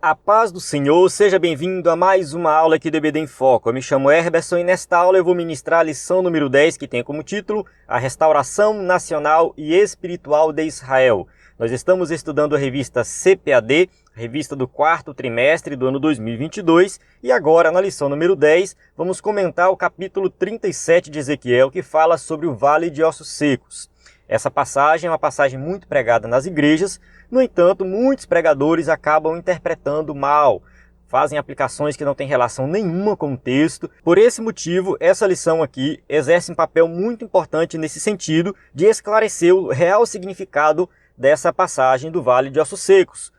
A paz do Senhor, seja bem-vindo a mais uma aula aqui do EBD em Foco. Eu me chamo Herberson e nesta aula eu vou ministrar a lição número 10, que tem como título A Restauração Nacional e Espiritual de Israel. Nós estamos estudando a revista CPAD, revista do quarto trimestre do ano 2022, e agora, na lição número 10, vamos comentar o capítulo 37 de Ezequiel, que fala sobre o Vale de Ossos Secos. Essa passagem é uma passagem muito pregada nas igrejas. No entanto, muitos pregadores acabam interpretando mal, fazem aplicações que não têm relação nenhuma com o texto. Por esse motivo, essa lição aqui exerce um papel muito importante nesse sentido de esclarecer o real significado dessa passagem do Vale de Ossos Secos.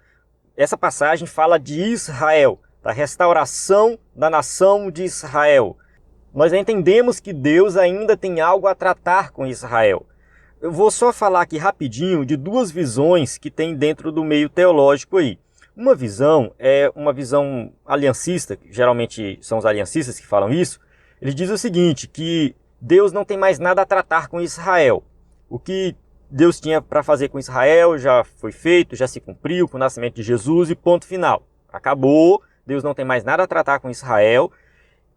Essa passagem fala de Israel, da restauração da nação de Israel. Nós entendemos que Deus ainda tem algo a tratar com Israel. Eu vou só falar aqui rapidinho de duas visões que tem dentro do meio teológico aí. Uma visão é uma visão aliancista, que geralmente são os aliancistas que falam isso. Eles dizem o seguinte, que Deus não tem mais nada a tratar com Israel. O que Deus tinha para fazer com Israel já foi feito, já se cumpriu com o nascimento de Jesus e ponto final. Acabou, Deus não tem mais nada a tratar com Israel.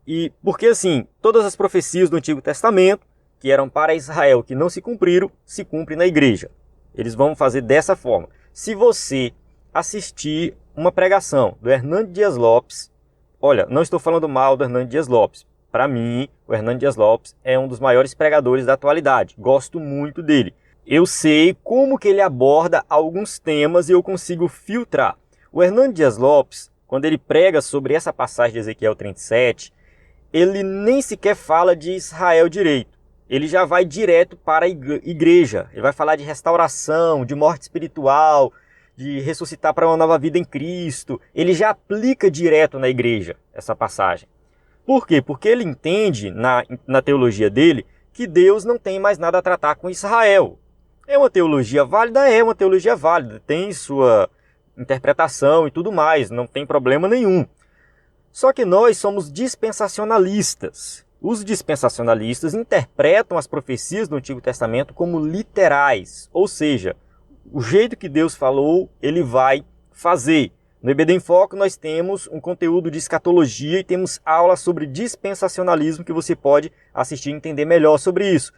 E porque assim, todas as profecias do Antigo Testamento, que eram para Israel, que não se cumpriram, se cumpre na igreja. Eles vão fazer dessa forma. Se você assistir uma pregação do Hernando Dias Lopes, olha, não estou falando mal do Hernando Dias Lopes. Para mim, o Hernando Dias Lopes é um dos maiores pregadores da atualidade. Gosto muito dele. Eu sei como que ele aborda alguns temas e eu consigo filtrar. O Hernando Dias Lopes, quando ele prega sobre essa passagem de Ezequiel 37, ele nem sequer fala de Israel direito. Ele já vai direto para a igreja. Ele vai falar de restauração, de morte espiritual, de ressuscitar para uma nova vida em Cristo. Ele já aplica direto na igreja essa passagem. Por quê? Porque ele entende, na teologia dele, que Deus não tem mais nada a tratar com Israel. É uma teologia válida? É uma teologia válida. Tem sua interpretação e tudo mais. Não tem problema nenhum. Só que nós somos dispensacionalistas. Os dispensacionalistas interpretam as profecias do Antigo Testamento como literais, ou seja, o jeito que Deus falou, ele vai fazer. No EBD em Foco nós temos um conteúdo de escatologia e temos aulas sobre dispensacionalismo que você pode assistir e entender melhor sobre isso.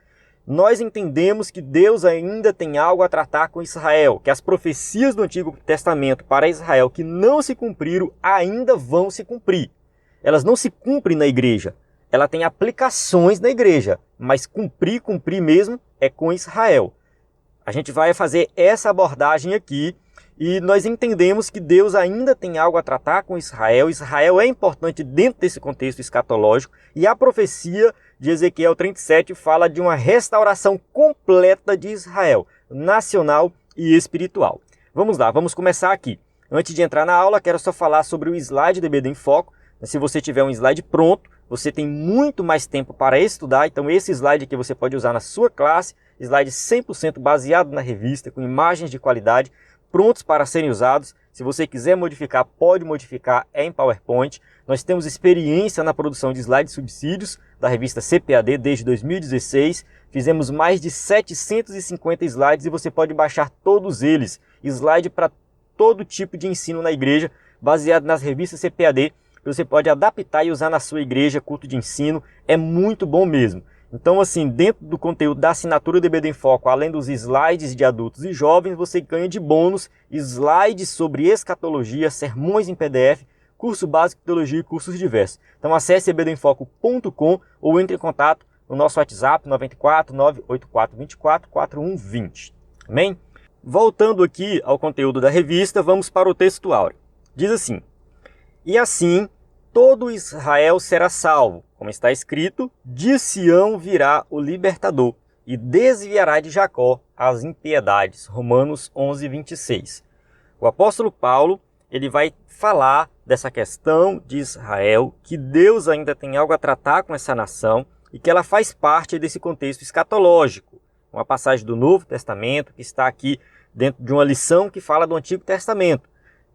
Nós entendemos que Deus ainda tem algo a tratar com Israel, que as profecias do Antigo Testamento para Israel que não se cumpriram ainda vão se cumprir. Elas não se cumprem na igreja. Ela tem aplicações na igreja, mas cumprir mesmo é com Israel. A gente vai fazer essa abordagem aqui e nós entendemos que Deus ainda tem algo a tratar com Israel. Israel é importante dentro desse contexto escatológico e a profecia de Ezequiel 37 fala de uma restauração completa de Israel, nacional e espiritual. Vamos lá, vamos começar aqui. Antes de entrar na aula, quero só falar sobre o slide do EBD em Foco. Se você tiver um slide pronto, você tem muito mais tempo para estudar, então esse slide aqui você pode usar na sua classe, slide 100% baseado na revista, com imagens de qualidade, prontos para serem usados. Se você quiser modificar, pode modificar, é em PowerPoint. Nós temos experiência na produção de slides subsídios da revista CPAD desde 2016. Fizemos mais de 750 slides e você pode baixar todos eles. Slide para todo tipo de ensino na igreja, baseado nas revistas CPAD. Você pode adaptar e usar na sua igreja, culto de ensino, é muito bom mesmo. Então assim, dentro do conteúdo da assinatura do EBD em Foco, além dos slides de adultos e jovens, você ganha de bônus slides sobre escatologia, sermões em PDF, curso básico de teologia e cursos diversos. Então acesse ebdemfoco.com ou entre em contato no nosso WhatsApp 94 984 24 4120. Amém? Voltando aqui ao conteúdo da revista, vamos para o texto áureo. Diz assim: E assim, todo Israel será salvo, como está escrito, de Sião virá o libertador, e desviará de Jacó as impiedades. Romanos 11, 26. O apóstolo Paulo, ele vai falar dessa questão de Israel, que Deus ainda tem algo a tratar com essa nação, e que ela faz parte desse contexto escatológico. Uma passagem do Novo Testamento, que está aqui dentro de uma lição que fala do Antigo Testamento,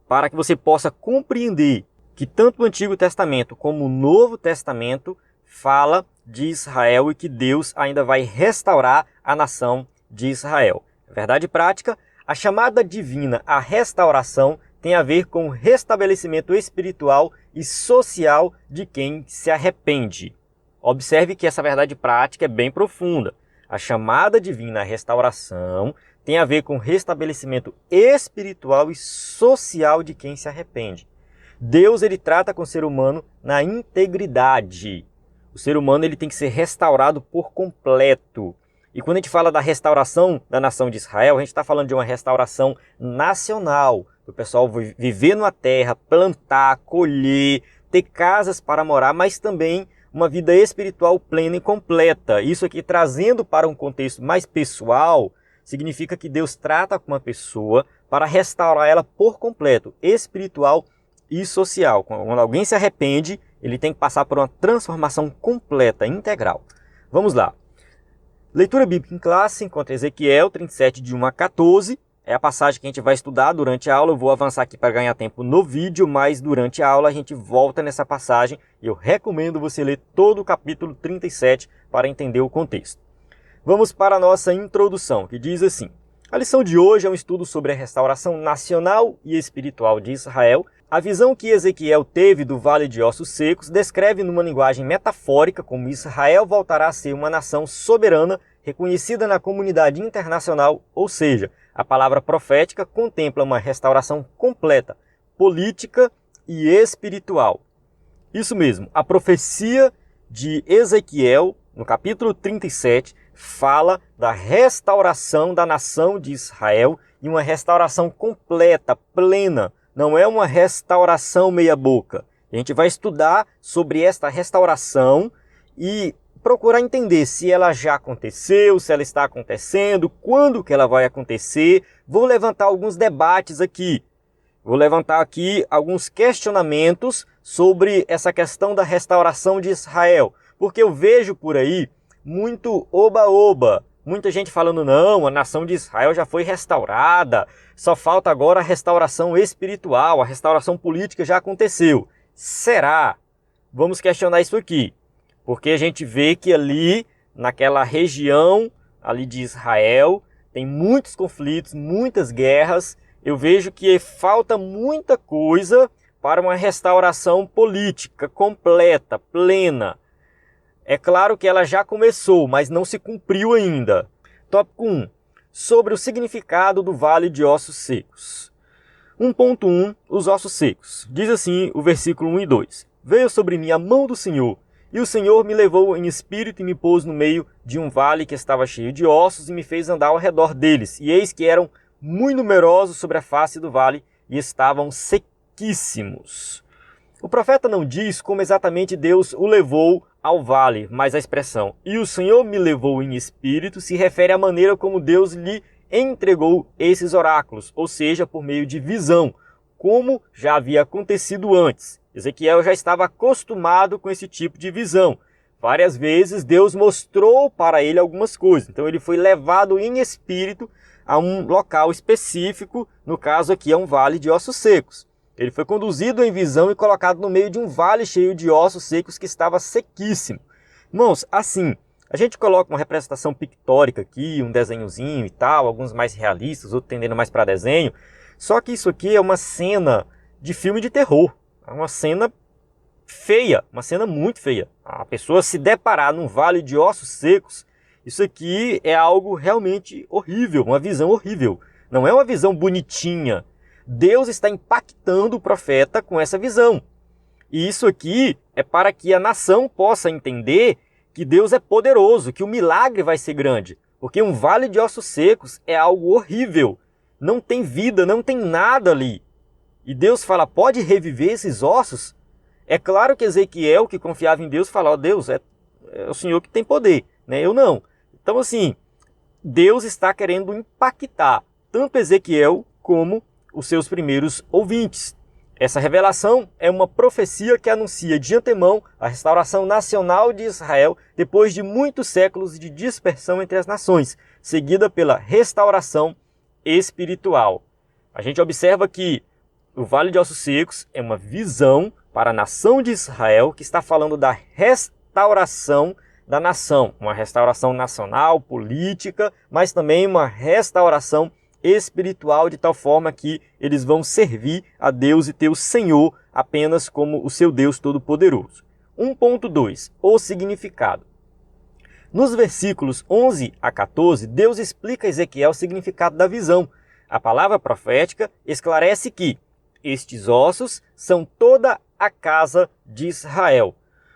para que você possa compreender que tanto o Antigo Testamento como o Novo Testamento fala de Israel e que Deus ainda vai restaurar a nação de Israel. Verdade prática, a chamada divina à restauração tem a ver com o restabelecimento espiritual e social de quem se arrepende. Observe que essa verdade prática é bem profunda. A chamada divina à restauração tem a ver com o restabelecimento espiritual e social de quem se arrepende. Deus ele trata com o ser humano na integridade. O ser humano ele tem que ser restaurado por completo. E quando a gente fala da restauração da nação de Israel, a gente está falando de uma restauração nacional. O pessoal viver numa terra, plantar, colher, ter casas para morar, mas também uma vida espiritual plena e completa. Isso aqui trazendo para um contexto mais pessoal, significa que Deus trata com uma pessoa para restaurar ela por completo, espiritual e social. Quando alguém se arrepende, ele tem que passar por uma transformação completa, integral. Vamos lá. Leitura bíblica em classe, encontra Ezequiel 37, de 1 a 14. É a passagem que a gente vai estudar durante a aula. Eu vou avançar aqui para ganhar tempo no vídeo, mas durante a aula a gente volta nessa passagem. E eu recomendo você ler todo o capítulo 37 para entender o contexto. Vamos para a nossa introdução, que diz assim. A lição de hoje é um estudo sobre a restauração nacional e espiritual de Israel. A visão que Ezequiel teve do Vale de Ossos Secos descreve numa linguagem metafórica como Israel voltará a ser uma nação soberana, reconhecida na comunidade internacional, ou seja, a palavra profética contempla uma restauração completa, política e espiritual. Isso mesmo, a profecia de Ezequiel, no capítulo 37, fala da restauração da nação de Israel e uma restauração completa, plena. Não é uma restauração meia boca. A gente vai estudar sobre esta restauração e procurar entender se ela já aconteceu, se ela está acontecendo, quando que ela vai acontecer. Vou levantar alguns debates aqui. Vou levantar aqui alguns questionamentos sobre essa questão da restauração de Israel. Porque eu vejo por aí muito oba-oba. Muita gente falando, não, a nação de Israel já foi restaurada, só falta agora a restauração espiritual, a restauração política já aconteceu. Será? Vamos questionar isso aqui, porque a gente vê que ali, naquela região ali de Israel, tem muitos conflitos, muitas guerras. Eu vejo que falta muita coisa para uma restauração política completa, plena. É claro que ela já começou, mas não se cumpriu ainda. Tópico 1. Sobre o significado do Vale de Ossos Secos. 1.1. Os ossos secos. Diz assim o versículo 1 e 2. Veio sobre mim a mão do Senhor, e o Senhor me levou em espírito e me pôs no meio de um vale que estava cheio de ossos e me fez andar ao redor deles. E eis que eram muito numerosos sobre a face do vale e estavam sequíssimos. O profeta não diz como exatamente Deus o levou ao vale, mas a expressão "e o Senhor me levou em espírito" se refere à maneira como Deus lhe entregou esses oráculos, ou seja, por meio de visão, como já havia acontecido antes. Ezequiel já estava acostumado com esse tipo de visão. Várias vezes Deus mostrou para ele algumas coisas, então ele foi levado em espírito a um local específico, no caso aqui é um vale de ossos secos. Ele foi conduzido em visão e colocado no meio de um vale cheio de ossos secos que estava sequíssimo. Irmãos, assim, a gente coloca uma representação pictórica aqui, um desenhozinho e tal, alguns mais realistas, outros tendendo mais para desenho. Só que isso aqui é uma cena de filme de terror. É uma cena feia, uma cena muito feia. A pessoa se deparar num vale de ossos secos, isso aqui é algo realmente horrível, uma visão horrível. Não é uma visão bonitinha. Deus está impactando o profeta com essa visão. E isso aqui é para que a nação possa entender que Deus é poderoso, que o milagre vai ser grande. Porque um vale de ossos secos é algo horrível. Não tem vida, não tem nada ali. E Deus fala, pode reviver esses ossos? É claro que Ezequiel, que confiava em Deus, fala, Deus, é o Senhor que tem poder, né? Eu não. Então assim, Deus está querendo impactar tanto Ezequiel como os seus primeiros ouvintes. Essa revelação é uma profecia que anuncia de antemão a restauração nacional de Israel depois de muitos séculos de dispersão entre as nações, seguida pela restauração espiritual. A gente observa que o Vale de Ossos Secos é uma visão para a nação de Israel que está falando da restauração da nação, uma restauração nacional, política, mas também uma restauração espiritual, de tal forma que eles vão servir a Deus e ter o Senhor apenas como o seu Deus Todo-Poderoso. 1.2. O significado. Nos versículos 11 a 14, Deus explica a Ezequiel o significado da visão. A palavra profética esclarece que estes ossos são toda a casa de Israel.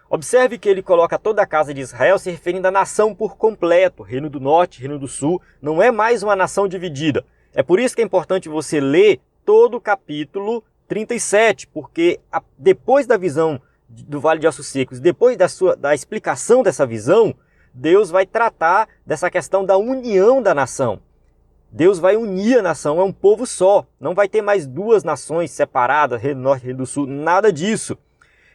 Observe que ele coloca toda a casa de Israel se referindo à nação por completo. Reino do Norte, Reino do Sul, não é mais uma nação dividida. É por isso que é importante você ler todo o capítulo 37, porque depois da visão do Vale de Ossos Secos, depois da explicação dessa visão, Deus vai tratar dessa questão da união da nação. Deus vai unir a nação, é um povo só. Não vai ter mais duas nações separadas, Reino do Norte e Reino do Sul, nada disso.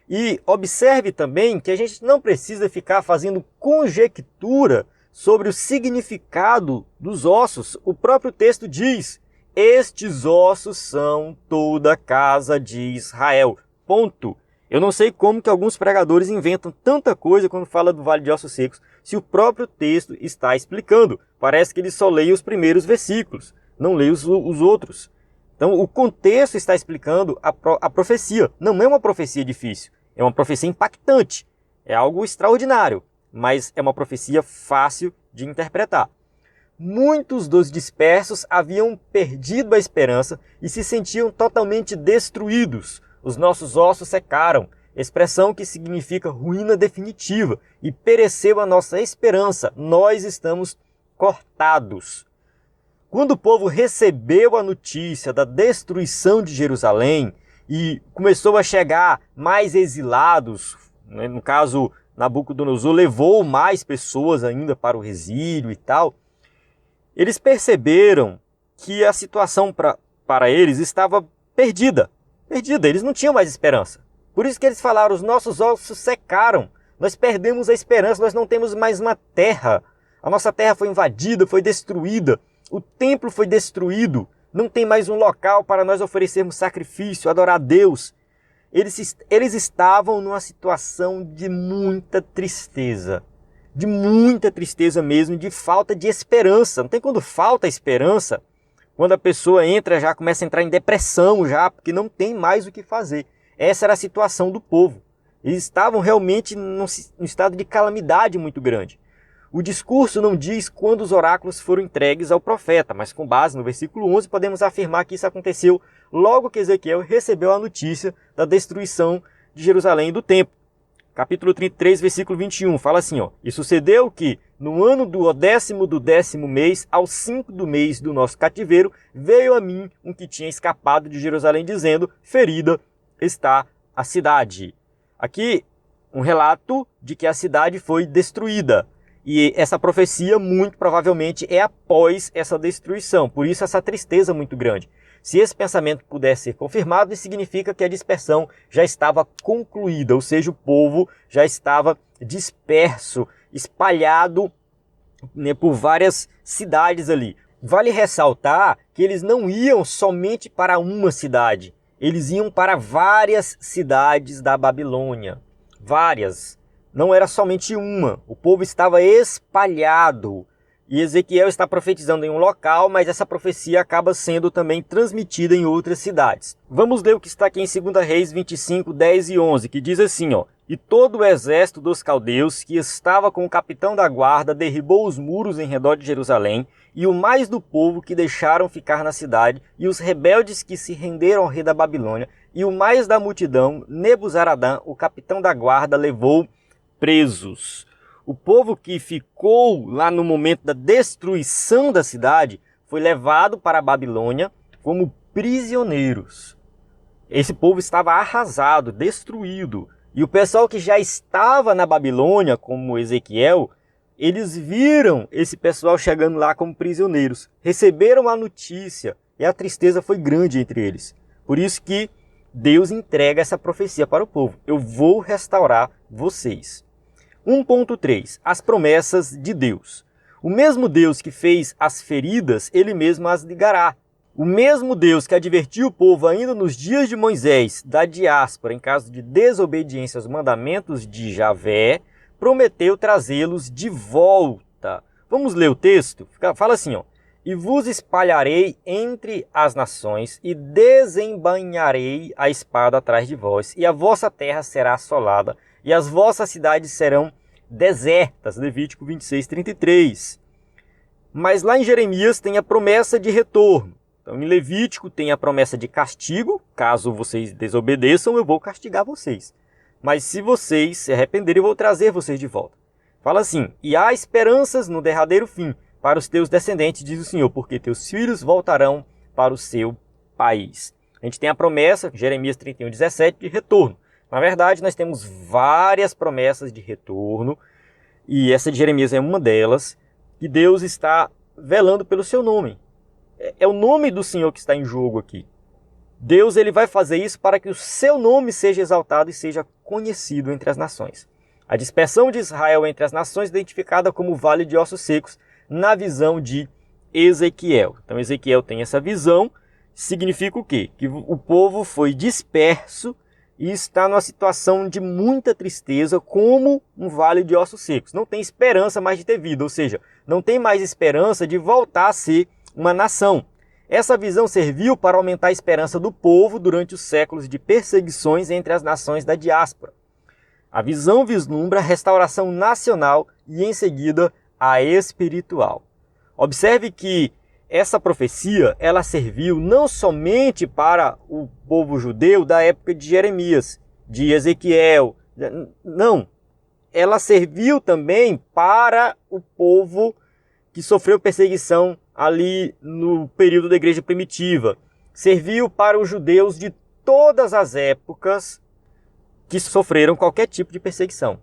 E observe também que a gente não precisa ficar fazendo conjectura sobre o significado dos ossos. O próprio texto diz: estes ossos são toda a casa de Israel. Ponto. Eu não sei como que alguns pregadores inventam tanta coisa quando fala do Vale de Ossos Secos, se o próprio texto está explicando. Parece que ele só lê os primeiros versículos, não lê os outros. Então o contexto está explicando a profecia. Não é uma profecia difícil, é uma profecia impactante, é algo extraordinário, mas é uma profecia fácil de interpretar. Muitos dos dispersos haviam perdido a esperança e se sentiam totalmente destruídos. Os nossos ossos secaram, expressão que significa ruína definitiva, e pereceu a nossa esperança, nós estamos cortados. Quando o povo recebeu a notícia da destruição de Jerusalém e começou a chegar mais exilados, né, no caso Nabucodonosor levou mais pessoas ainda para o exílio e tal, eles perceberam que a situação para eles estava perdida, eles não tinham mais esperança. Por isso que eles falaram: os nossos ossos secaram, nós perdemos a esperança, nós não temos mais uma terra. A nossa terra foi invadida, foi destruída, o templo foi destruído, não tem mais um local para nós oferecermos sacrifício, adorar a Deus. Eles estavam numa situação de muita tristeza mesmo, de falta de esperança. Não tem quando falta esperança, quando a pessoa já começa a entrar em depressão já, porque não tem mais o que fazer. Essa era a situação do povo. Eles estavam realmente num estado de calamidade muito grande. O discurso não diz quando os oráculos foram entregues ao profeta, mas com base no versículo 11 podemos afirmar que isso aconteceu logo que Ezequiel recebeu a notícia da destruição de Jerusalém e do templo. Capítulo 33, versículo 21, fala assim: e sucedeu que, no ano do 10º mês, ao 5 do mês do nosso cativeiro, veio a mim um que tinha escapado de Jerusalém, dizendo: ferida está a cidade. Aqui, um relato de que a cidade foi destruída. E essa profecia, muito provavelmente, é após essa destruição. Por isso, essa tristeza muito grande. Se esse pensamento puder ser confirmado, isso significa que a dispersão já estava concluída, ou seja, o povo já estava disperso, espalhado, né, por várias cidades ali. Vale ressaltar que eles não iam somente para uma cidade, eles iam para várias cidades da Babilônia. Várias. Não era somente uma. O povo estava espalhado. E Ezequiel está profetizando em um local, mas essa profecia acaba sendo também transmitida em outras cidades. Vamos ler o que está aqui em 2 Reis 25, 10 e 11, que diz assim: e todo o exército dos caldeus que estava com o capitão da guarda derribou os muros em redor de Jerusalém, e o mais do povo que deixaram ficar na cidade, e os rebeldes que se renderam ao rei da Babilônia, e o mais da multidão, Nebuzaradã, o capitão da guarda, levou presos. O povo que ficou lá no momento da destruição da cidade foi levado para a Babilônia como prisioneiros. Esse povo estava arrasado, destruído. E o pessoal que já estava na Babilônia, como Ezequiel, eles viram esse pessoal chegando lá como prisioneiros. Receberam a notícia e a tristeza foi grande entre eles. Por isso que Deus entrega essa profecia para o povo: eu vou restaurar vocês. 1.3. As promessas de Deus. O mesmo Deus que fez as feridas, ele mesmo as ligará. O mesmo Deus que advertiu o povo ainda nos dias de Moisés da diáspora em caso de desobediência aos mandamentos de Javé, prometeu trazê-los de volta. Vamos ler o texto? Fala assim: E vos espalharei entre as nações, e desembainharei a espada atrás de vós, e a vossa terra será assolada, e as vossas cidades serão desertas. Levítico 26:33. Mas lá em Jeremias tem a promessa de retorno. Então, em Levítico tem a promessa de castigo. Caso vocês desobedeçam, eu vou castigar vocês. Mas se vocês se arrependerem, eu vou trazer vocês de volta. Fala assim: e há esperanças no derradeiro fim para os teus descendentes, diz o Senhor, porque teus filhos voltarão para o seu país. A gente tem a promessa, Jeremias 31:17, de retorno. Na verdade, nós temos várias promessas de retorno, e essa de Jeremias é uma delas, que Deus está velando pelo seu nome. É o nome do Senhor que está em jogo aqui. Deus ele vai fazer isso para que o seu nome seja exaltado e seja conhecido entre as nações. A dispersão de Israel entre as nações é identificada como Vale de Ossos Secos na visão de Ezequiel. Então Ezequiel tem essa visão, significa o quê? Que o povo foi disperso e está numa situação de muita tristeza, como um vale de ossos secos. Não tem esperança mais de ter vida, ou seja, não tem mais esperança de voltar a ser uma nação. Essa visão serviu para aumentar a esperança do povo durante os séculos de perseguições entre as nações da diáspora. A visão vislumbra a restauração nacional e, em seguida, a espiritual. Observe que essa profecia ela serviu não somente para o povo judeu da época de Jeremias, de Ezequiel. Não, ela serviu também para o povo que sofreu perseguição ali no período da igreja primitiva. Serviu para os judeus de todas as épocas que sofreram qualquer tipo de perseguição,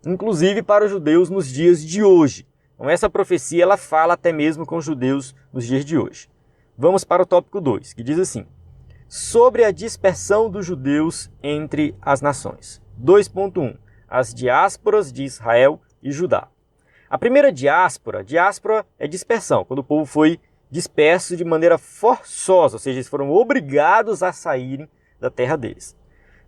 inclusive para os judeus nos dias de hoje. Então essa profecia ela fala até mesmo com os judeus nos dias de hoje. Vamos para o tópico 2, que diz assim: sobre a dispersão dos judeus entre as nações. 2.1. As diásporas de Israel e Judá. A primeira diáspora é dispersão, quando o povo foi disperso de maneira forçosa, ou seja, eles foram obrigados a saírem da terra deles.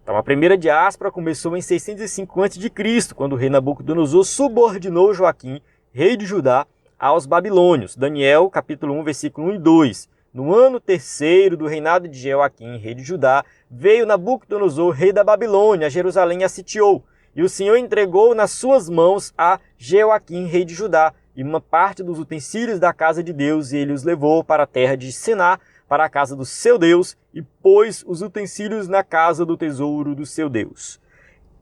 Então a primeira diáspora começou em 605 a.C., quando o rei Nabucodonosor subordinou Joaquim, rei de Judá, aos babilônios. Daniel, capítulo 1, versículo 1 e 2. No ano terceiro do reinado de Joaquim, rei de Judá, veio Nabucodonosor, rei da Babilônia, a Jerusalém e a sitiou. E o Senhor entregou nas suas mãos a Joaquim, rei de Judá, e uma parte dos utensílios da casa de Deus, e ele os levou para a terra de Siná, para a casa do seu Deus, e pôs os utensílios na casa do tesouro do seu Deus.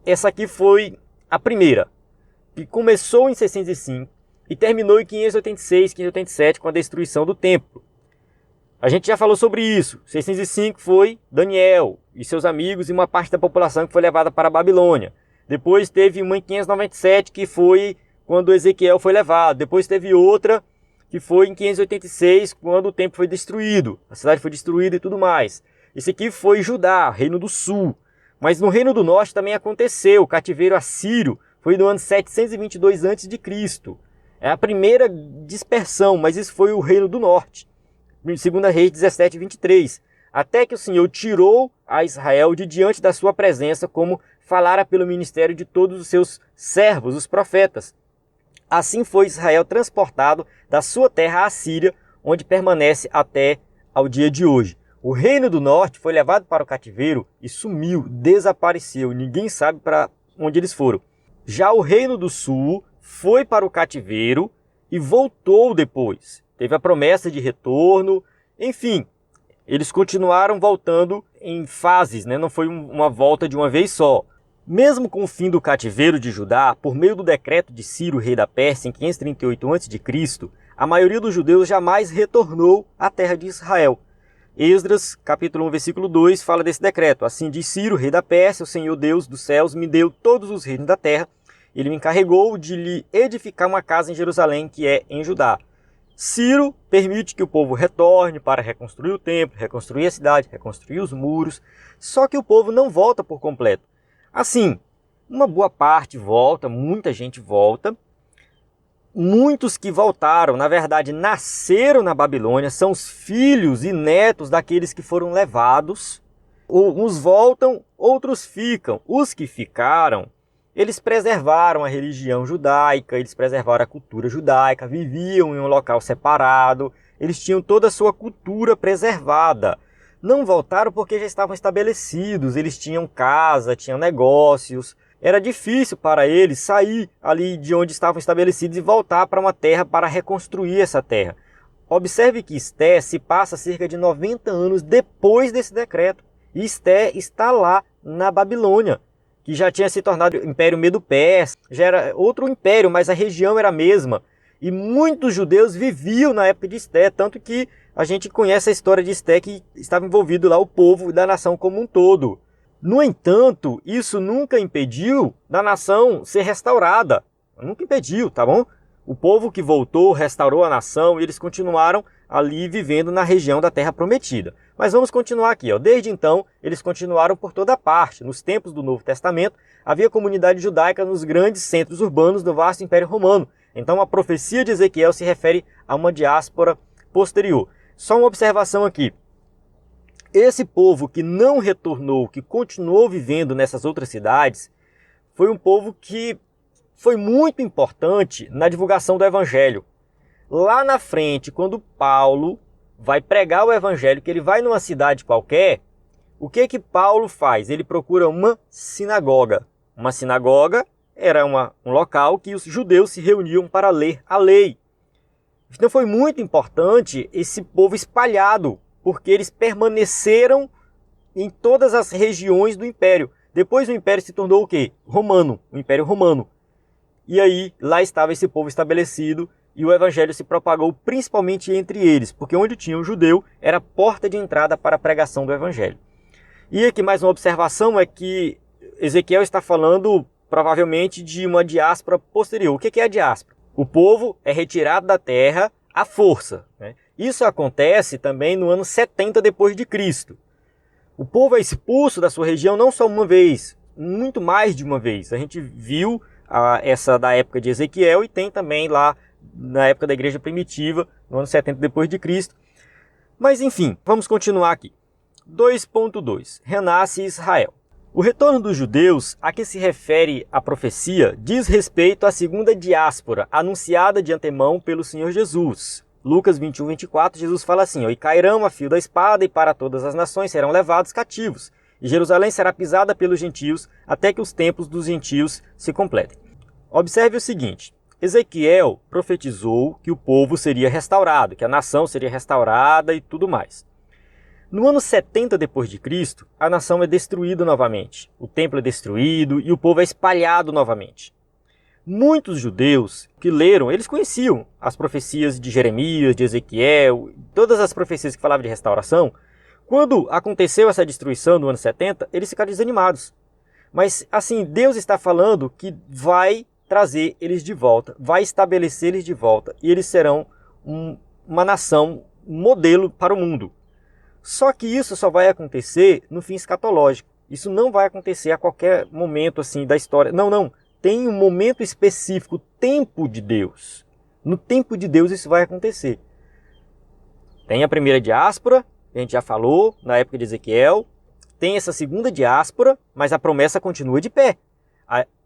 Essa aqui foi a primeira, que começou em 605 e terminou em 586, 587, com a destruição do templo. A gente já falou sobre isso. 605 foi Daniel e seus amigos e uma parte da população que foi levada para a Babilônia. Depois teve uma em 597, que foi quando Ezequiel foi levado. Depois teve outra, que foi em 586, quando o templo foi destruído. A cidade foi destruída e tudo mais. Esse aqui foi Judá, reino do sul. Mas no reino do norte também aconteceu. O cativeiro assírio foi no ano 722 a.C. É a primeira dispersão, mas isso foi o reino do norte. 2 Reis 17, 23. Até que o Senhor tirou a Israel de diante da sua presença, como falara pelo ministério de todos os seus servos, os profetas. Assim foi Israel transportado da sua terra à Síria, onde permanece até ao dia de hoje. O reino do norte foi levado para o cativeiro e sumiu, desapareceu. Ninguém sabe para onde eles foram. Já o reino do sul foi para o cativeiro e voltou depois. Teve a promessa de retorno, enfim, eles continuaram voltando em fases, né? Não foi uma volta de uma vez só. Mesmo com o fim do cativeiro de Judá, por meio do decreto de Ciro, rei da Pérsia, em 538 a.C., a maioria dos judeus jamais retornou à terra de Israel. Esdras, capítulo 1, versículo 2, fala desse decreto. Assim diz Ciro, rei da Pérsia: o Senhor Deus dos céus me deu todos os reinos da terra. Ele me encarregou de lhe edificar uma casa em Jerusalém, que é em Judá. Ciro permite que o povo retorne para reconstruir o templo, reconstruir a cidade, reconstruir os muros, só que o povo não volta por completo. Assim, uma boa parte volta, muita gente volta. Muitos que voltaram, na verdade, nasceram na Babilônia, são os filhos e netos daqueles que foram levados. Uns voltam, outros ficam. Os que ficaram, eles preservaram a religião judaica, eles preservaram a cultura judaica, viviam em um local separado, eles tinham toda a sua cultura preservada. Não voltaram porque já estavam estabelecidos, eles tinham casa, tinham negócios. Era difícil para eles sair ali de onde estavam estabelecidos e voltar para uma terra para reconstruir essa terra. Observe que Esté se passa cerca de 90 anos depois desse decreto. E Esté está lá na Babilônia, que já tinha se tornado Império Medo-Persa, já era outro império, mas a região era a mesma. E muitos judeus viviam na época de Esté, tanto que a gente conhece a história de Esté, que estava envolvido lá o povo da nação como um todo. No entanto, isso nunca impediu da nação ser restaurada. Nunca impediu, tá bom? O povo que voltou, restaurou a nação e eles continuaram ali vivendo na região da Terra Prometida. Mas vamos continuar aqui. Desde então, eles continuaram por toda parte. Nos tempos do Novo Testamento, havia comunidade judaica nos grandes centros urbanos do vasto Império Romano. Então a profecia de Ezequiel se refere a uma diáspora posterior. Só uma observação aqui. Esse povo que não retornou, que continuou vivendo nessas outras cidades, foi um povo que foi muito importante na divulgação do Evangelho. Lá na frente, quando Paulo vai pregar o Evangelho, que ele vai numa cidade qualquer, o que Paulo faz? Ele procura uma sinagoga. Uma sinagoga era um local que os judeus se reuniam para ler a lei. Então foi muito importante esse povo espalhado, porque eles permaneceram em todas as regiões do Império. Depois o Império se tornou o quê? Romano, o Império Romano. E aí, lá estava esse povo estabelecido e o Evangelho se propagou principalmente entre eles, porque onde tinha o judeu era a porta de entrada para a pregação do Evangelho. E aqui mais uma observação é que Ezequiel está falando provavelmente de uma diáspora posterior. O que é a diáspora? O povo é retirado da terra à força, né? Isso acontece também no ano 70 depois de Cristo. O povo é expulso da sua região não só uma vez, muito mais de uma vez. A gente viu essa da época de Ezequiel e tem também lá na época da igreja primitiva, no ano 70 depois de Cristo. Mas enfim, vamos continuar aqui. 2.2. Renasce Israel. O retorno dos judeus a que se refere a profecia diz respeito à segunda diáspora anunciada de antemão pelo Senhor Jesus. Lucas 21, 24, Jesus fala assim: e cairão a fio da espada, e para todas as nações serão levados cativos, e Jerusalém será pisada pelos gentios, até que os tempos dos gentios se completem. Observe o seguinte: Ezequiel profetizou que o povo seria restaurado, que a nação seria restaurada e tudo mais. No ano 70 depois de Cristo, a nação é destruída novamente, o templo é destruído e o povo é espalhado novamente. Muitos judeus que leram, eles conheciam as profecias de Jeremias, de Ezequiel, todas as profecias que falavam de restauração. Quando aconteceu essa destruição no ano 70, eles ficaram desanimados. Mas assim, Deus está falando que vai trazer eles de volta, vai estabelecer eles de volta, e eles serão uma nação, um modelo para o mundo. Só que isso só vai acontecer no fim escatológico. Isso não vai acontecer a qualquer momento assim da história. Não. Tem um momento específico, o tempo de Deus. No tempo de Deus isso vai acontecer. Tem a primeira diáspora, a gente já falou, na época de Ezequiel. Tem essa segunda diáspora, mas a promessa continua de pé.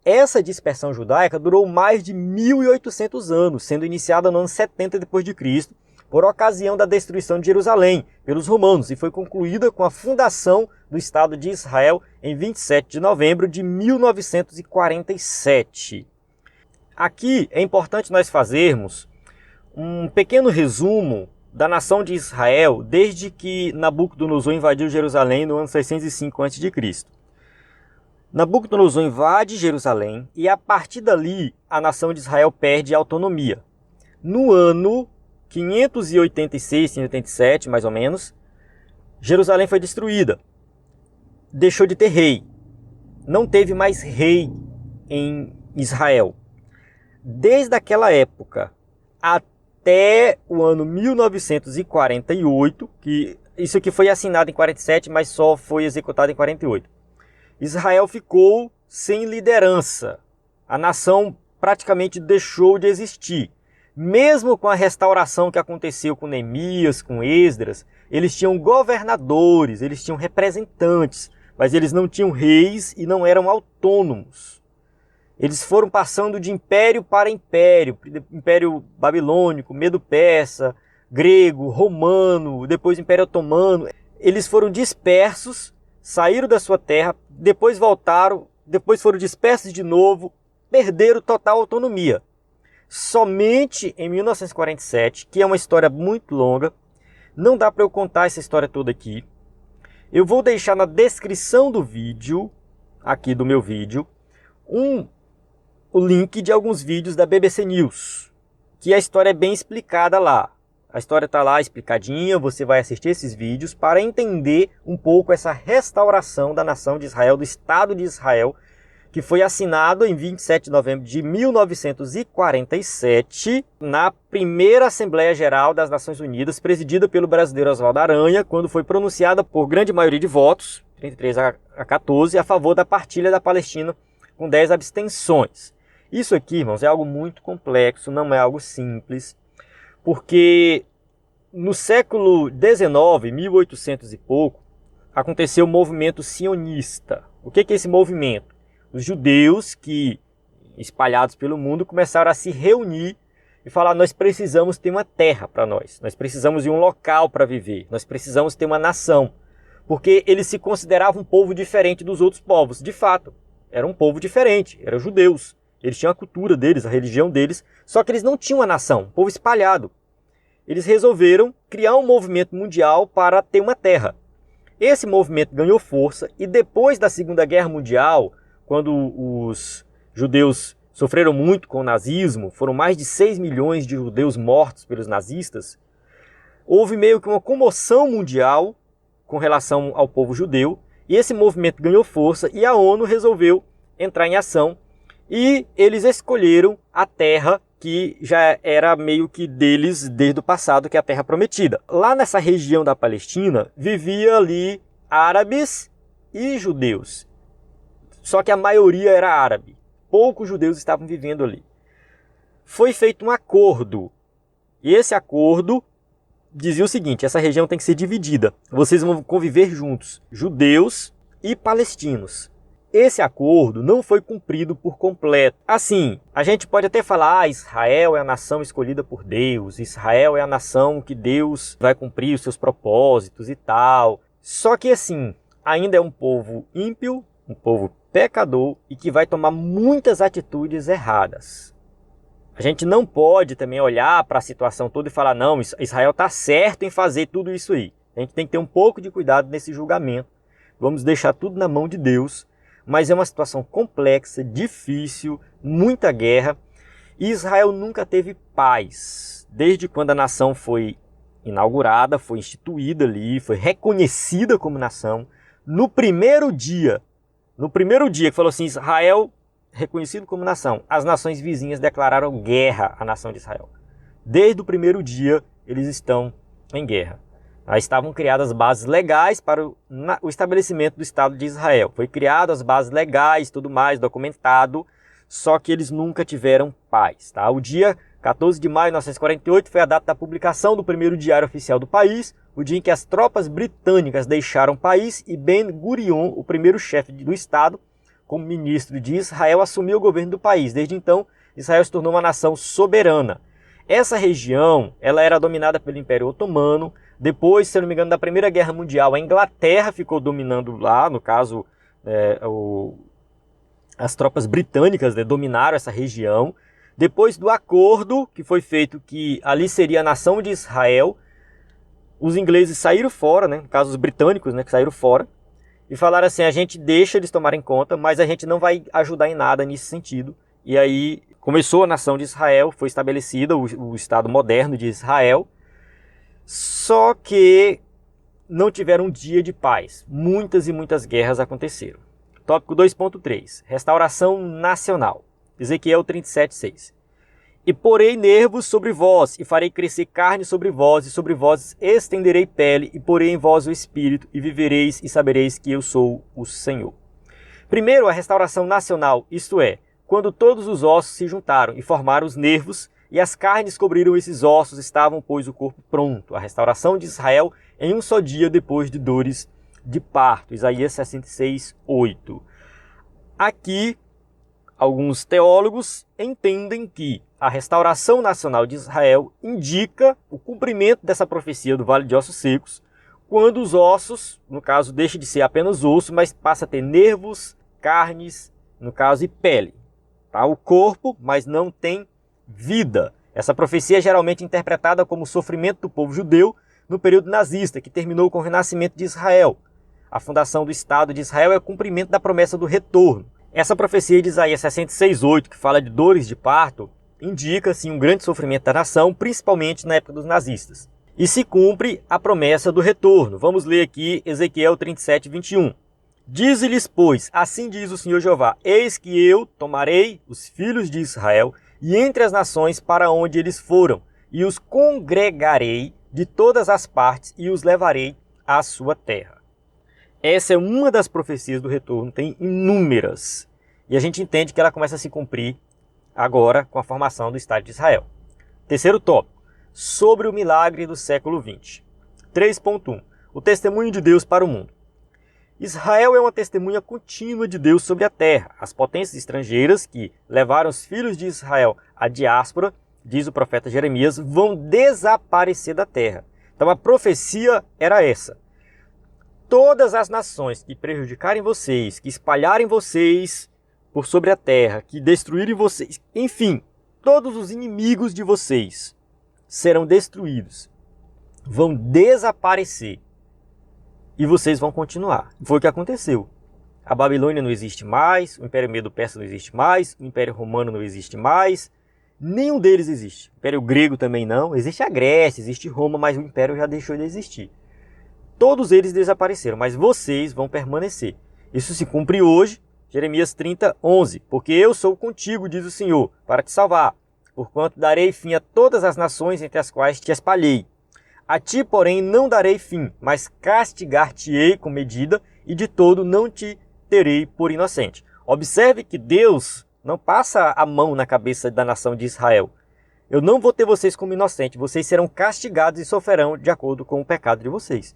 Essa dispersão judaica durou mais de 1.800 anos, sendo iniciada no ano 70 depois de Cristo, por ocasião da destruição de Jerusalém pelos romanos, e foi concluída com a fundação do Estado de Israel em 27 de novembro de 1947. Aqui é importante nós fazermos um pequeno resumo da nação de Israel desde que Nabucodonosor invadiu Jerusalém no ano 605 a.C. Nabucodonosor invade Jerusalém e a partir dali a nação de Israel perde a autonomia. No ano 586, 587, mais ou menos, Jerusalém foi destruída. Deixou de ter rei. Não teve mais rei em Israel. Desde aquela época até o ano 1948, que isso aqui foi assinado em 47, mas só foi executado em 48. Israel ficou sem liderança. A nação praticamente deixou de existir. Mesmo com a restauração que aconteceu com Neemias, com Esdras, eles tinham governadores, eles tinham representantes, mas eles não tinham reis e não eram autônomos. Eles foram passando de império para império, império babilônico, Medo-Persa, grego, romano, depois Império Otomano. Eles foram dispersos, saíram da sua terra, depois voltaram, depois foram dispersos de novo, perderam total autonomia. Somente em 1947, que é uma história muito longa, não dá para eu contar essa história toda aqui. Eu vou deixar na descrição do vídeo, aqui do meu vídeo, o link de alguns vídeos da BBC News, que a história é bem explicada lá. A história está lá explicadinha, você vai assistir esses vídeos para entender um pouco essa restauração da nação de Israel, do Estado de Israel, que foi assinado em 27 de novembro de 1947, na primeira Assembleia Geral das Nações Unidas, presidida pelo brasileiro Oswaldo Aranha, quando foi pronunciada por grande maioria de votos, 33 a 14, a favor da partilha da Palestina, com 10 abstenções. Isso aqui, irmãos, é algo muito complexo, não é algo simples, porque no século XIX, 1800 e pouco, aconteceu o movimento sionista. O que é esse movimento? Os judeus que, espalhados pelo mundo, começaram a se reunir e falar: nós precisamos ter uma terra para nós precisamos de um local para viver, nós precisamos ter uma nação. Porque eles se consideravam um povo diferente dos outros povos. De fato, era um povo diferente, eram judeus. Eles tinham a cultura deles, a religião deles, só que eles não tinham uma nação, um povo espalhado. Eles resolveram criar um movimento mundial para ter uma terra. Esse movimento ganhou força e depois da Segunda Guerra Mundial, quando os judeus sofreram muito com o nazismo, foram mais de 6 milhões de judeus mortos pelos nazistas, houve meio que uma comoção mundial com relação ao povo judeu, e esse movimento ganhou força e a ONU resolveu entrar em ação. E eles escolheram a terra que já era meio que deles desde o passado, que é a Terra Prometida. Lá nessa região da Palestina, vivia ali árabes e judeus. Só que a maioria era árabe. Poucos judeus estavam vivendo ali. Foi feito um acordo. E esse acordo dizia o seguinte: essa região tem que ser dividida. Vocês vão conviver juntos, judeus e palestinos. Esse acordo não foi cumprido por completo. Assim, a gente pode até falar: Israel é a nação escolhida por Deus, Israel é a nação que Deus vai cumprir os seus propósitos e tal. Só que assim, ainda é um povo ímpio, um povo pecador e que vai tomar muitas atitudes erradas. A gente não pode também olhar para a situação toda e falar: não, Israel está certo em fazer tudo isso aí. A gente tem que ter um pouco de cuidado nesse julgamento. Vamos deixar tudo na mão de Deus. Mas é uma situação complexa, difícil, muita guerra. E Israel nunca teve paz. Desde quando a nação foi inaugurada, foi instituída ali, foi reconhecida como nação. No primeiro dia que falou assim: Israel reconhecido como nação, as nações vizinhas declararam guerra à nação de Israel. Desde o primeiro dia eles estão em guerra. Aí estavam criadas bases legais para o estabelecimento do Estado de Israel. Foi criado as bases legais, tudo mais, documentado, só que eles nunca tiveram paz. Tá? O dia 14 de maio de 1948 foi a data da publicação do primeiro diário oficial do país, o dia em que as tropas britânicas deixaram o país e Ben Gurion, o primeiro chefe do Estado, como ministro de Israel, assumiu o governo do país. Desde então, Israel se tornou uma nação soberana. Essa região ela era dominada pelo Império Otomano. Depois, se eu não me engano, da Primeira Guerra Mundial, a Inglaterra ficou dominando lá, no caso, as tropas britânicas dominaram essa região. Depois do acordo que foi feito, que ali seria a nação de Israel, os ingleses saíram fora, no caso os britânicos, que saíram fora, e falaram assim: a gente deixa eles tomarem conta, mas a gente não vai ajudar em nada nesse sentido. E aí começou a nação de Israel, foi estabelecida o Estado moderno de Israel. Só que não tiveram um dia de paz. Muitas e muitas guerras aconteceram. Tópico 2.3. Restauração nacional. Ezequiel 37:6. E porei nervos sobre vós, e farei crescer carne sobre vós, e sobre vós estenderei pele, e porei em vós o espírito, e vivereis e sabereis que eu sou o Senhor. Primeiro, a restauração nacional, isto é, quando todos os ossos se juntaram e formaram os nervos, e as carnes cobriram esses ossos, estavam, pois, o corpo pronto. A restauração de Israel em um só dia depois de dores de parto. Isaías 66:8. Aqui, Alguns teólogos entendem que a restauração nacional de Israel indica o cumprimento dessa profecia do Vale de Ossos Secos, quando os ossos, no caso, deixa de ser apenas osso, mas passa a ter nervos, carnes, no caso, e pele. Tá? O corpo, mas não tem vida. Essa profecia é geralmente interpretada como o sofrimento do povo judeu no período nazista, que terminou com o renascimento de Israel. A fundação do Estado de Israel é o cumprimento da promessa do retorno. Essa profecia de Isaías 66:8, que fala de dores de parto, indica sim um grande sofrimento da nação, principalmente na época dos nazistas. E se cumpre a promessa do retorno. Vamos ler aqui Ezequiel 37:21. Dize-lhes, pois, assim diz o Senhor Jeová, eis que eu tomarei os filhos de Israel e entre as nações para onde eles foram, e os congregarei de todas as partes e os levarei à sua terra. Essa é uma das profecias do retorno, tem inúmeras. E a gente entende que ela começa a se cumprir agora com a formação do Estado de Israel. Terceiro tópico, sobre o milagre do século XX. 3.1. O testemunho de Deus para o mundo. Israel é uma testemunha contínua de Deus sobre a terra. As potências estrangeiras que levaram os filhos de Israel à diáspora, diz o profeta Jeremias, vão desaparecer da terra. Então a profecia era essa. Todas as nações que prejudicarem vocês, que espalharem vocês por sobre a terra, que destruírem vocês, enfim, todos os inimigos de vocês serão destruídos, vão desaparecer e vocês vão continuar. Foi o que aconteceu. A Babilônia não existe mais, o Império Medo-Persa não existe mais, o Império Romano não existe mais, nenhum deles existe. O Império Grego também não, existe a Grécia, existe Roma, mas o Império já deixou de existir. Todos eles desapareceram, mas vocês vão permanecer. Isso se cumpre hoje, Jeremias 30:11. Porque eu sou contigo, diz o Senhor, para te salvar. Porquanto darei fim a todas as nações entre as quais te espalhei. A ti, porém, não darei fim, mas castigar-te-ei com medida, e de todo não te terei por inocente. Observe que Deus não passa a mão na cabeça da nação de Israel. Eu não vou ter vocês como inocentes, vocês serão castigados e sofrerão de acordo com o pecado de vocês.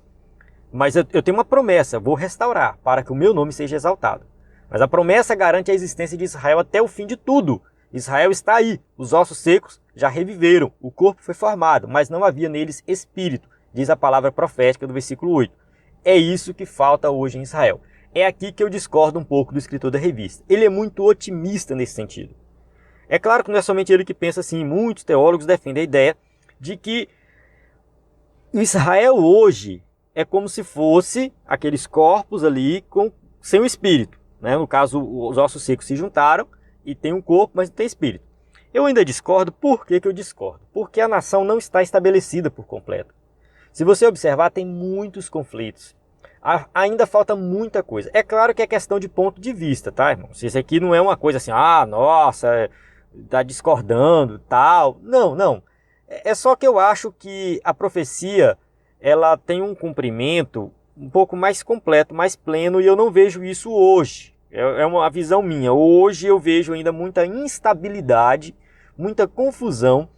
Mas eu tenho uma promessa, vou restaurar, para que o meu nome seja exaltado. Mas a promessa garante a existência de Israel até o fim de tudo. Israel está aí, os ossos secos já reviveram, o corpo foi formado, mas não havia neles espírito, diz a palavra profética do versículo 8. É isso que falta hoje em Israel. É aqui que eu discordo um pouco do escritor da revista. Ele é muito otimista nesse sentido. É claro que não é somente ele que pensa assim, muitos teólogos defendem a ideia de que Israel hoje é como se fosse aqueles corpos ali sem o espírito. Né? No caso, os ossos secos se juntaram e tem um corpo, mas não tem espírito. Eu ainda discordo. Por que eu discordo? Porque a nação não está estabelecida por completo. Se você observar, tem muitos conflitos. Ainda falta muita coisa. É claro que é questão de ponto de vista, tá, irmão? Isso aqui não é uma coisa assim, nossa, tá discordando, tal. Não. É só que eu acho que a profecia ela tem um cumprimento um pouco mais completo, mais pleno, e eu não vejo isso hoje. É uma visão minha. Hoje eu vejo ainda muita instabilidade, muita confusão,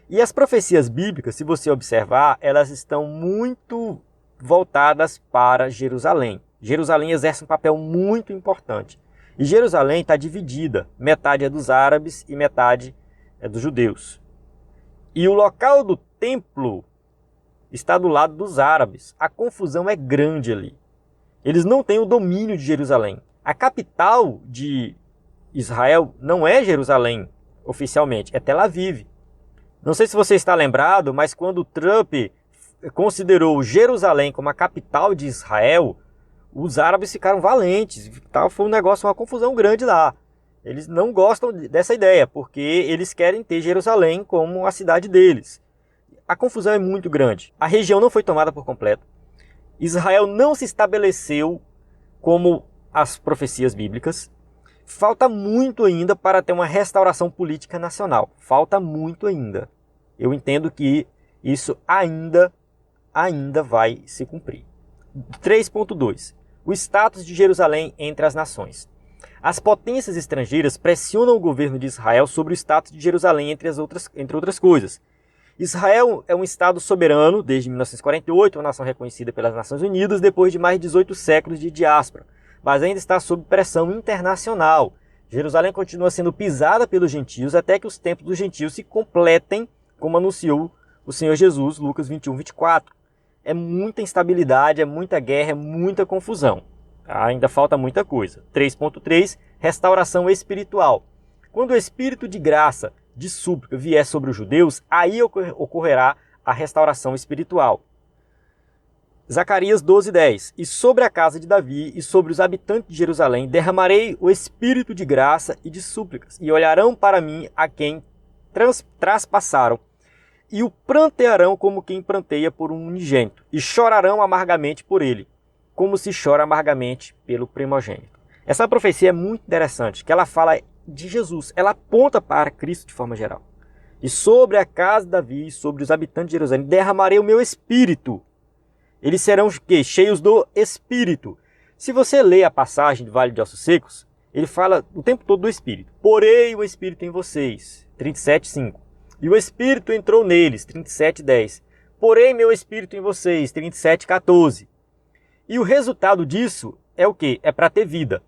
e as profecias bíblicas, se você observar, elas estão muito voltadas para Jerusalém. Jerusalém exerce um papel muito importante. E Jerusalém está dividida, metade é dos árabes e metade é dos judeus. E o local do templo está do lado dos árabes. A confusão é grande ali. Eles não têm o domínio de Jerusalém. A capital de Israel não é Jerusalém, oficialmente, é Tel Aviv. Não sei se você está lembrado, mas quando Trump considerou Jerusalém como a capital de Israel, os árabes ficaram valentes. Foi um negócio, uma confusão grande lá. Eles não gostam dessa ideia, porque eles querem ter Jerusalém como a cidade deles. A confusão é muito grande. A região não foi tomada por completo. Israel não se estabeleceu como as profecias bíblicas. Falta muito ainda para ter uma restauração política nacional. Falta muito ainda. Eu entendo que isso ainda vai se cumprir. 3.2. O status de Jerusalém entre as nações. As potências estrangeiras pressionam o governo de Israel sobre o status de Jerusalém, entre outras coisas. Israel é um Estado soberano desde 1948, uma nação reconhecida pelas Nações Unidas depois de mais de 18 séculos de diáspora, mas ainda está sob pressão internacional. Jerusalém continua sendo pisada pelos gentios até que os tempos dos gentios se completem, como anunciou o Senhor Jesus, Lucas 21, 24. É muita instabilidade, é muita guerra, é muita confusão. Ainda falta muita coisa. 3.3, restauração espiritual. Quando o Espírito de graça, de súplica, vier sobre os judeus, aí ocorrerá a restauração espiritual. Zacarias 12:10. E sobre a casa de Davi e sobre os habitantes de Jerusalém derramarei o espírito de graça e de súplicas, e olharão para mim a quem traspassaram, e o prantearão como quem pranteia por um unigênito, e chorarão amargamente por ele, como se chora amargamente pelo primogênito. Essa profecia é muito interessante, que ela fala de Jesus, ela aponta para Cristo de forma geral. E sobre a casa de Davi e sobre os habitantes de Jerusalém derramarei o meu espírito. Eles serão cheios do Espírito. Se você lê a passagem do Vale de Ossos Secos, ele fala o tempo todo do Espírito. Porei o Espírito em vocês, 37:5. E o Espírito entrou neles, 37:10. Porei meu Espírito em vocês, 37:14. E o resultado disso é o quê? É para ter vida.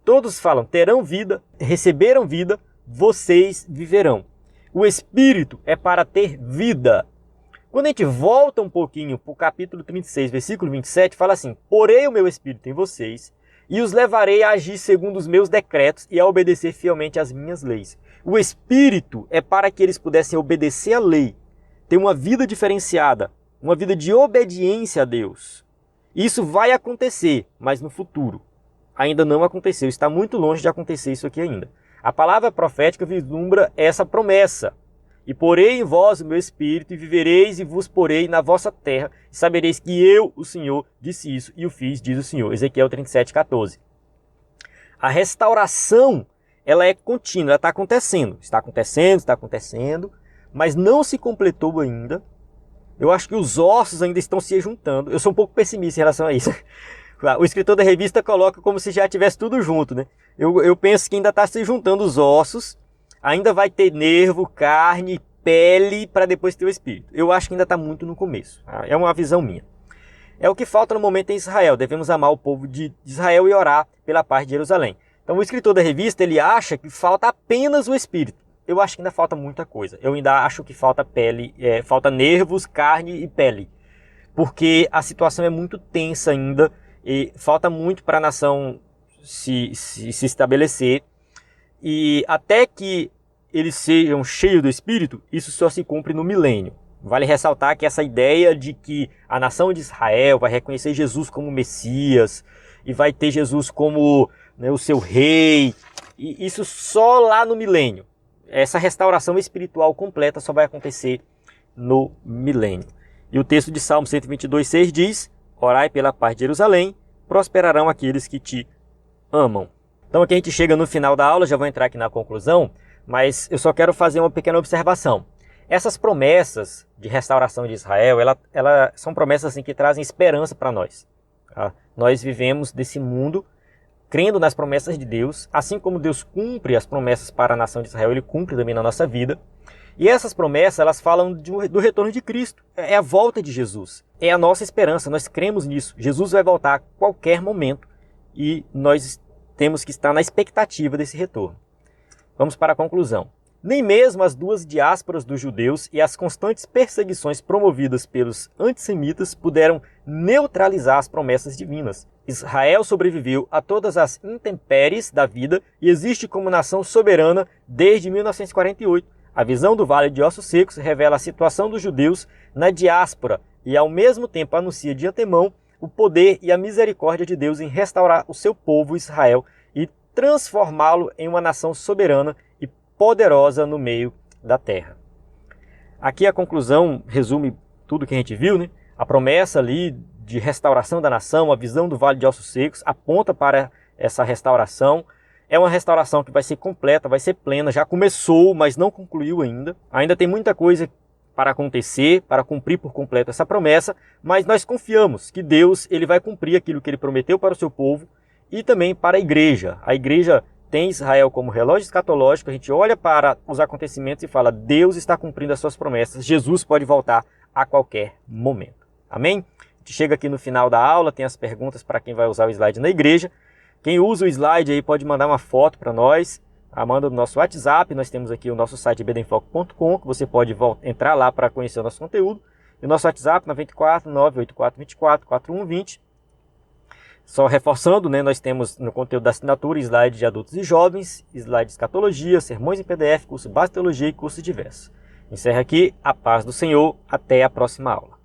Todos falam, terão vida, receberam vida, vocês viverão. O Espírito é para ter vida. Quando a gente volta um pouquinho para o capítulo 36, versículo 27, fala assim: porei o meu Espírito em vocês e os levarei a agir segundo os meus decretos e a obedecer fielmente às minhas leis. O Espírito é para que eles pudessem obedecer à lei, ter uma vida diferenciada, uma vida de obediência a Deus. Isso vai acontecer, mas no futuro. Ainda não aconteceu, está muito longe de acontecer isso aqui ainda. A palavra profética vislumbra essa promessa. E porei em vós o meu espírito, e vivereis, e vos porei na vossa terra, e sabereis que eu, o Senhor, disse isso, e o fiz, diz o Senhor. Ezequiel 37:14. A restauração, ela é contínua, ela está acontecendo, mas não se completou ainda. Eu acho que os ossos ainda estão se juntando. Eu sou um pouco pessimista em relação a isso. O escritor da revista coloca como se já tivesse tudo junto, né? Eu penso que ainda está se juntando os ossos. Ainda vai ter nervo, carne, pele, para depois ter o espírito. Eu acho que ainda está muito no começo. É uma visão minha. É o que falta no momento em Israel. Devemos amar o povo de Israel e orar pela paz de Jerusalém. Então o escritor da revista, ele acha que falta apenas o espírito. Eu acho que ainda falta muita coisa. Eu ainda acho que falta pele, falta nervos, carne e pele. Porque a situação é muito tensa ainda e falta muito para a nação se estabelecer. E até que eles sejam cheios do Espírito, isso só se cumpre no milênio. Vale ressaltar que essa ideia de que a nação de Israel vai reconhecer Jesus como Messias e vai ter Jesus como, né, o seu rei, e isso só lá no milênio. Essa restauração espiritual completa só vai acontecer no milênio. E o texto de Salmo 122:6 diz: orai pela paz de Jerusalém, prosperarão aqueles que te amam. Então aqui a gente chega no final da aula, já vou entrar aqui na conclusão, mas eu só quero fazer uma pequena observação. Essas promessas de restauração de Israel, ela são promessas assim, que trazem esperança para nós. Tá? Nós vivemos desse mundo crendo nas promessas de Deus, assim como Deus cumpre as promessas para a nação de Israel, Ele cumpre também na nossa vida. E essas promessas, elas falam do retorno de Cristo, é a volta de Jesus, é a nossa esperança, nós cremos nisso. Jesus vai voltar a qualquer momento e nós temos que estar na expectativa desse retorno. Vamos para a conclusão. Nem mesmo as duas diásporas dos judeus e as constantes perseguições promovidas pelos antissemitas puderam neutralizar as promessas divinas. Israel sobreviveu a todas as intempéries da vida e existe como nação soberana desde 1948. A visão do Vale de Ossos Secos revela a situação dos judeus na diáspora e ao mesmo tempo anuncia de antemão o poder e a misericórdia de Deus em restaurar o seu povo Israel e transformá-lo em uma nação soberana e poderosa no meio da terra. Aqui a conclusão resume tudo que a gente viu, né? A promessa ali de restauração da nação, a visão do Vale de Ossos Secos aponta para essa restauração. É uma restauração que vai ser completa, vai ser plena, já começou, mas não concluiu ainda. Ainda tem muita coisa para acontecer, para cumprir por completo essa promessa, mas nós confiamos que Deus ele vai cumprir aquilo que ele prometeu para o seu povo e também para a igreja. A igreja tem Israel como relógio escatológico, a gente olha para os acontecimentos e fala: Deus está cumprindo as suas promessas, Jesus pode voltar a qualquer momento. Amém? A gente chega aqui no final da aula, tem as perguntas para quem vai usar o slide na igreja. Quem usa o slide aí pode mandar uma foto para nós, manda no nosso WhatsApp. Nós temos aqui o nosso site ebdenfoco.com, que você pode entrar lá para conhecer o nosso conteúdo. E o nosso WhatsApp 94 984 24 4120. Só reforçando, né, nós temos no conteúdo da assinatura slide de adultos e jovens, slide de escatologia, sermões em PDF, curso base de teologia e cursos diversos. Encerro aqui, a paz do Senhor, até a próxima aula.